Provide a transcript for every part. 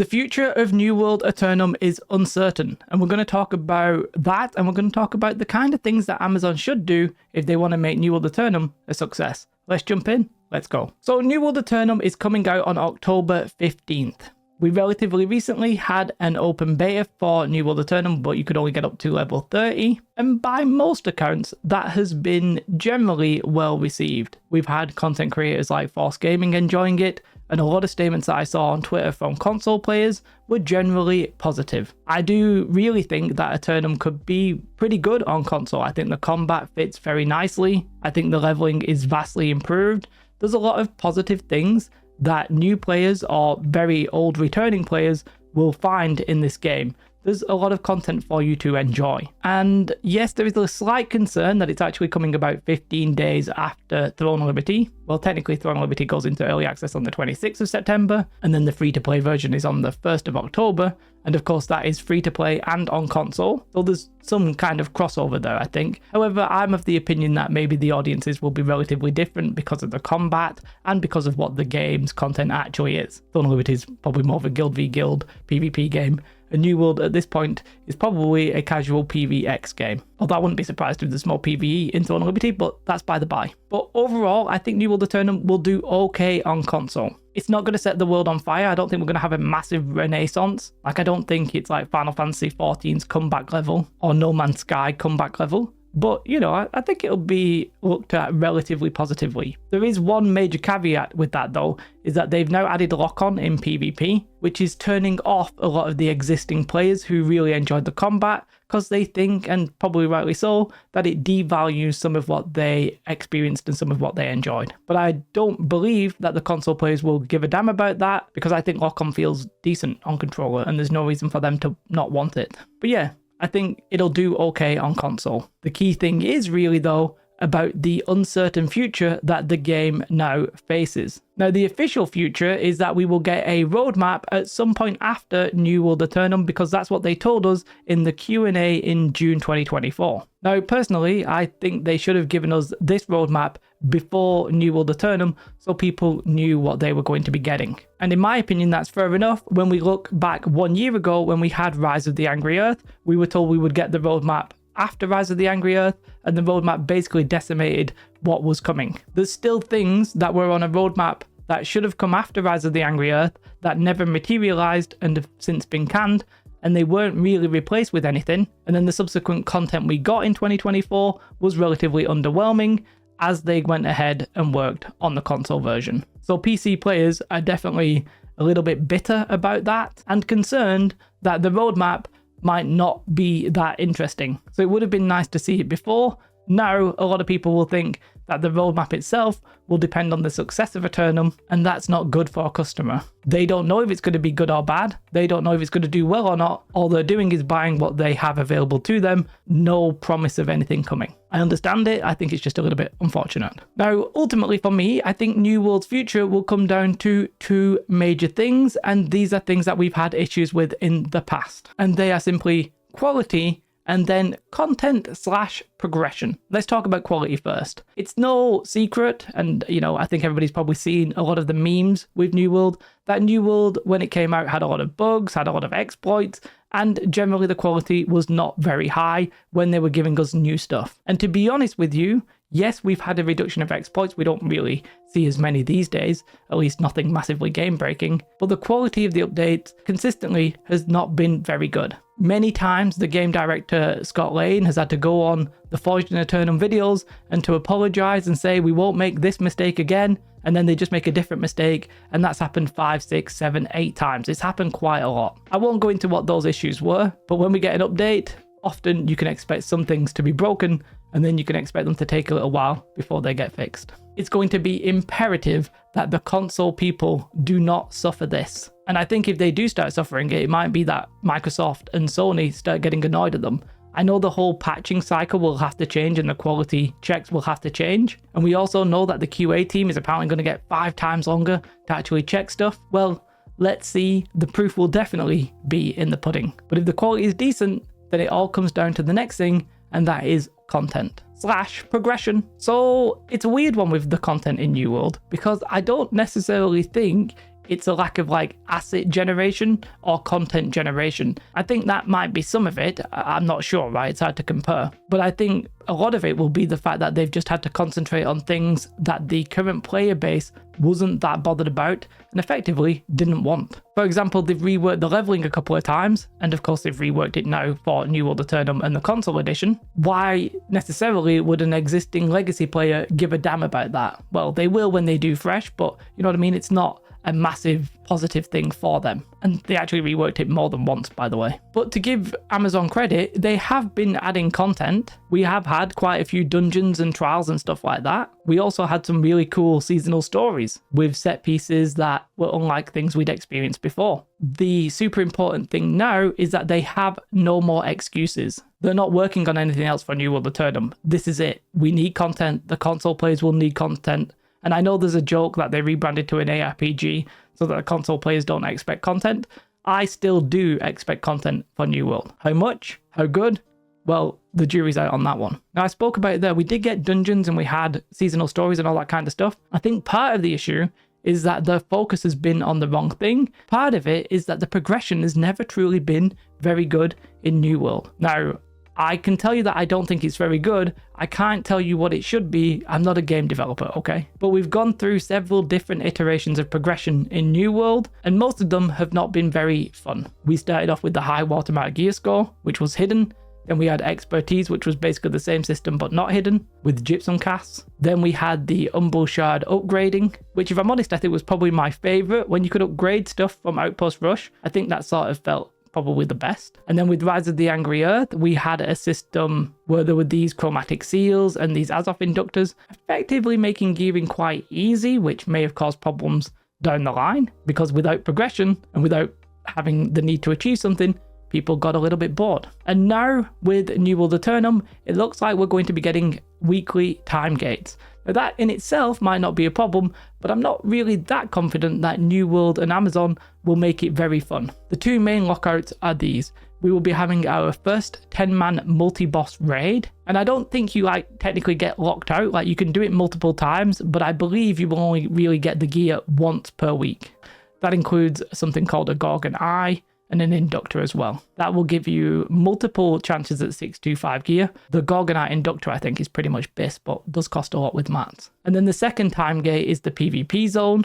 The future of New World Aeternum is uncertain, and we're going to talk about that, and we're going to talk about the kind of things that Amazon should do if they want to make New World Aeternum a success. Let's jump in. Let's go. So New World Aeternum is coming out on October 15th. We relatively recently had an open beta for New World Aeternum, but you could only get up to level 30. And by most accounts, that has been generally well received. We've had content creators like Force Gaming enjoying it, and a lot of statements that I saw on Twitter from console players were generally positive. I do really think that Aeternum could be pretty good on console. I think the combat fits very nicely. I think the leveling is vastly improved. There's a lot of positive things that new players or very old returning players will find in this game. There's a lot of content for you to enjoy. And yes, there is a slight concern that it's actually coming about 15 days after Throne of Liberty. Well, technically Throne of Liberty goes into early access on the 26th of September, and then the free-to-play version is on the 1st of October. And of course that is free-to-play and on console, so there's some kind of crossover there, I think. However, I'm of the opinion that maybe the audiences will be relatively different because of the combat and because of what the game's content actually is. Throne of Liberty is probably more of a Guild v Guild PvP game. A New World at this point is probably a casual PvX game. Although I wouldn't be surprised if there's more PvE in Throne of Liberty, but that's by the by. But overall, I think New World Aeternum will do okay on console. It's not going to set the world on fire. I don't think we're going to have a massive renaissance. Like, I don't think it's like Final Fantasy XIV's comeback level or No Man's Sky comeback level. But, you know, I think it'll be looked at relatively positively. There is one major caveat with that, though, is that they've now added lock-on in PvP, which is turning off a lot of the existing players who really enjoyed the combat, because they think, and probably rightly so, that it devalues some of what they experienced and some of what they enjoyed. But I don't believe that the console players will give a damn about that, because I think lock-on feels decent on controller, and there's no reason for them to not want it. But yeah, I think it'll do okay on console. The key thing is really, though, about the uncertain future that the game now faces. Now, the official future is that we will get a roadmap at some point after New World Aeternum, because that's what they told us in the Q&A in June 2024. Now, personally, I think they should have given us this roadmap before New World Aeternum so people knew what they were going to be getting. And in my opinion, that's fair enough. When we look back 1 year ago when we had Rise of the Angry Earth, we were told we would get the roadmap after Rise of the Angry Earth, and the roadmap basically decimated what was coming. There's still things that were on a roadmap that should have come after Rise of the Angry Earth that never materialized and have since been canned, and they weren't really replaced with anything. And then the subsequent content we got in 2024 was relatively underwhelming as they went ahead and worked on the console version. So PC players are definitely a little bit bitter about that and concerned that the roadmap might not be that interesting. So it would have been nice to see it before. Now, a lot of people will think that the roadmap itself will depend on the success of Aeternum, and that's not good for a customer. They don't know if it's going to be good or bad. They don't know if it's going to do well or not. All they're doing is buying what they have available to them. No promise of anything coming. I understand it. I think it's just a little bit unfortunate. Now, ultimately for me, I think New World's future will come down to two major things, and these are things that we've had issues with in the past. And they are simply quality and then content/progression. Let's talk about quality first. It's no secret, and you know, I think everybody's probably seen a lot of the memes with New World, that New World, when it came out, had a lot of bugs, had a lot of exploits, and generally the quality was not very high when they were giving us new stuff. And to be honest with you, yes, we've had a reduction of exploits. We don't really see as many these days, at least nothing massively game-breaking, but the quality of the updates consistently has not been very good. Many times the game director Scott Lane has had to go on the Forged in Aeternum videos and to apologize and say we won't make this mistake again, and then they just make a different mistake, and that's happened 5, 6, 7, 8 times. It's happened quite a lot. I won't go into what those issues were, but when we get an update, often you can expect some things to be broken, and then you can expect them to take a little while before they get fixed. It's going to be imperative that the console people do not suffer this. And I think if they do start suffering it, it might be that Microsoft and Sony start getting annoyed at them. I know the whole patching cycle will have to change and the quality checks will have to change. And we also know that the QA team is apparently going to get 5 times longer to actually check stuff. Well, let's see. The proof will definitely be in the pudding. But if the quality is decent, then it all comes down to the next thing, and that is content/progression. So it's a weird one with the content in New World, because I don't necessarily think it's a lack of like asset generation or content generation. I think that might be some of it. I'm not sure, right? It's hard to compare. But I think a lot of it will be the fact that they've just had to concentrate on things that the current player base wasn't that bothered about and effectively didn't want. For example, they've reworked the leveling a couple of times, and of course they've reworked it now for New World Aeternum and the console edition. Why necessarily would an existing legacy player give a damn about that? Well, they will when they do fresh, but you know what I mean? It's not a massive positive thing for them. And they actually reworked it more than once, by the way. But to give Amazon credit, they have been adding content. We have had quite a few dungeons and trials and stuff like that. We also had some really cool seasonal stories with set pieces that were unlike things we'd experienced before. The super important thing now is that they have no more excuses. They're not working on anything else for New World Aeternum. This is it. We need content. The console players will need content. And I know there's a joke that they rebranded to an ARPG so that the console players don't expect content. I still do expect content for New World. How much? How good? Well, the jury's out on that one. Now, I spoke about it there. We did get dungeons and we had seasonal stories and all that kind of stuff. I think part of the issue is that the focus has been on the wrong thing. Part of it is that the progression has never truly been very good in New World. Now, I can tell you that I don't think it's very good. I can't tell you what it should be. I'm not a game developer, okay? But we've gone through several different iterations of progression in New World, and most of them have not been very fun. We started off with the high watermark gear score, which was hidden. Then we had expertise, which was basically the same system but not hidden, with gypsum casts. Then we had the Umbral Shard upgrading, which if I'm honest, I think was probably my favorite. When you could upgrade stuff from Outpost Rush, I think that sort of felt probably the best. And then with Rise of the Angry Earth, we had a system where there were these chromatic seals and these Azoth inductors, effectively making gearing quite easy, which may have caused problems down the line, because without progression and without having the need to achieve something, people got a little bit bored. And now with New World Aeternum, it looks like we're going to be getting weekly time gates. Now that in itself might not be a problem, but I'm not really that confident that New World and Amazon will make it very fun. The two main lockouts are these. We will be having our first 10-man multi-boss raid, and I don't think you technically get locked out. Like, you can do it multiple times, but I believe you will only really get the gear once per week. That includes something called a Gorgon Eye and an inductor as well. That will give you multiple chances at 625 gear. The Gorgonite inductor I think is pretty much best, but does cost a lot with mats. And then the second time gate is the PvP zone,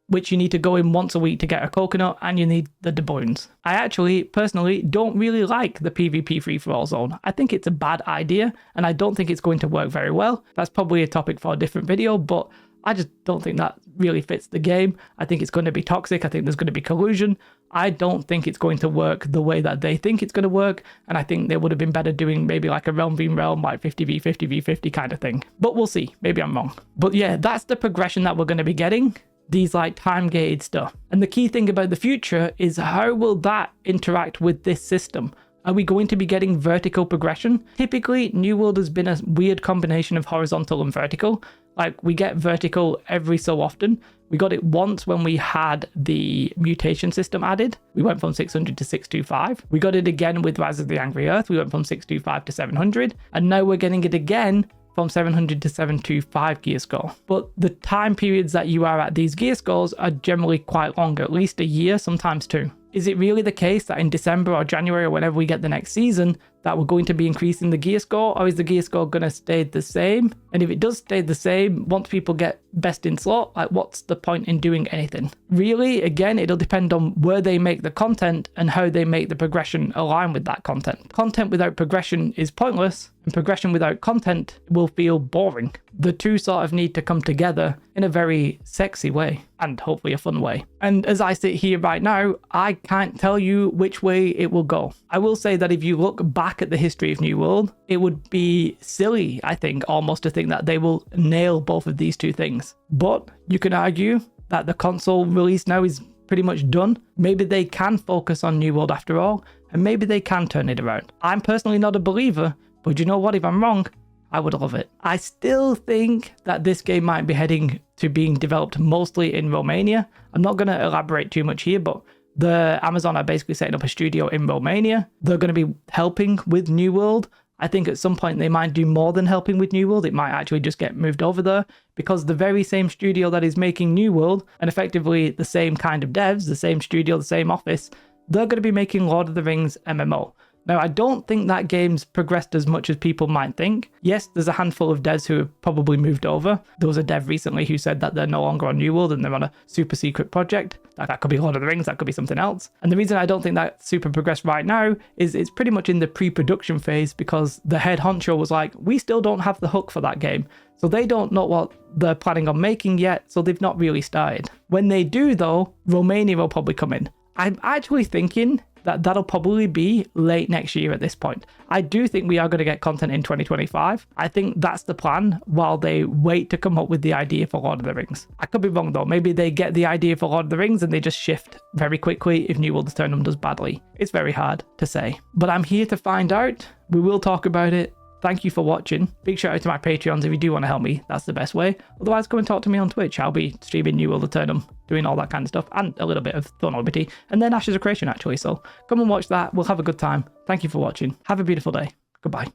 which you need to go in once a week to get a coconut, and you need the doubloons. I actually personally don't really like the PvP free-for-all zone. I think it's a bad idea, and I don't think it's going to work very well. That's probably a topic for a different video, but I just don't think that really fits the game. I think it's going to be toxic. I think there's going to be collusion. I don't think it's going to work the way that they think it's going to work. And I think they would have been better doing maybe like a realm v realm, like 50v50v50 kind of thing. But we'll see. Maybe I'm wrong. But yeah, that's the progression that we're going to be getting. These like time gated stuff. And the key thing about the future is how will that interact with this system? Are we going to be getting vertical progression? Typically, New World has been a weird combination of horizontal and vertical. Like, we get vertical every so often. We got it once when we had the mutation system added. We went from 600 to 625. We got it again with Rise of the Angry Earth. We went from 625 to 700. And now we're getting it again from 700 to 725 gear score. But the time periods that you are at these gear scores are generally quite long, at least a year, sometimes two. Is it really the case that in December or January or whenever we get the next season that we're going to be increasing the gear score, or is the gear score going to stay the same? And if it does stay the same, once people get best in slot, like, what's the point in doing anything? Really, again, it'll depend on where they make the content and how they make the progression align with that content. Content without progression is pointless, and progression without content will feel boring. The two sort of need to come together in a very sexy way, and hopefully a fun way. And as I sit here right now, I can't tell you which way it will go. I will say that if you look back at the history of New World, it would be silly, I think, almost to think that they will nail both of these two things. But you can argue that the console release now is pretty much done. Maybe they can focus on New World after all, and maybe they can turn it around. I'm personally not a believer, but you know what? If I'm wrong, I would love it. I still think that this game might be heading to being developed mostly in Romania. I'm not going to elaborate too much here, but the Amazon are basically setting up a studio in Romania. They're going to be helping with New World. I think at some point they might do more than helping with New World. It might actually just get moved over there, because the very same studio that is making New World, and effectively the same kind of devs, the same studio, the same office, they're going to be making Lord of the Rings MMO. Now, I don't think that game's progressed as much as people might think. Yes, there's a handful of devs who have probably moved over. There was a dev recently who said that they're no longer on New World and they're on a super secret project. That could be Lord of the Rings, that could be something else. And the reason I don't think that super progressed right now is it's pretty much in the pre-production phase, because the head honcho was like, we still don't have the hook for that game. So they don't know what they're planning on making yet, so they've not really started. When they do though, Romania will probably come in. I'm actually thinking that that'll probably be late next year at this point. I do think we are going to get content in 2025. I think that's the plan while they wait to come up with the idea for Lord of the Rings. I could be wrong though. Maybe they get the idea for Lord of the Rings and they just shift very quickly if New World Aeternum does badly. It's very hard to say. But I'm here to find out. We will talk about it. Thank you for watching. Big shout out to my Patreons if you do want to help me. That's the best way. Otherwise, come and talk to me on Twitch. I'll be streaming New World Aeternum, doing all that kind of stuff, and a little bit of Throne of Liberty, and then Ashes of Creation actually. So come and watch that. We'll have a good time. Thank you for watching. Have a beautiful day. Goodbye.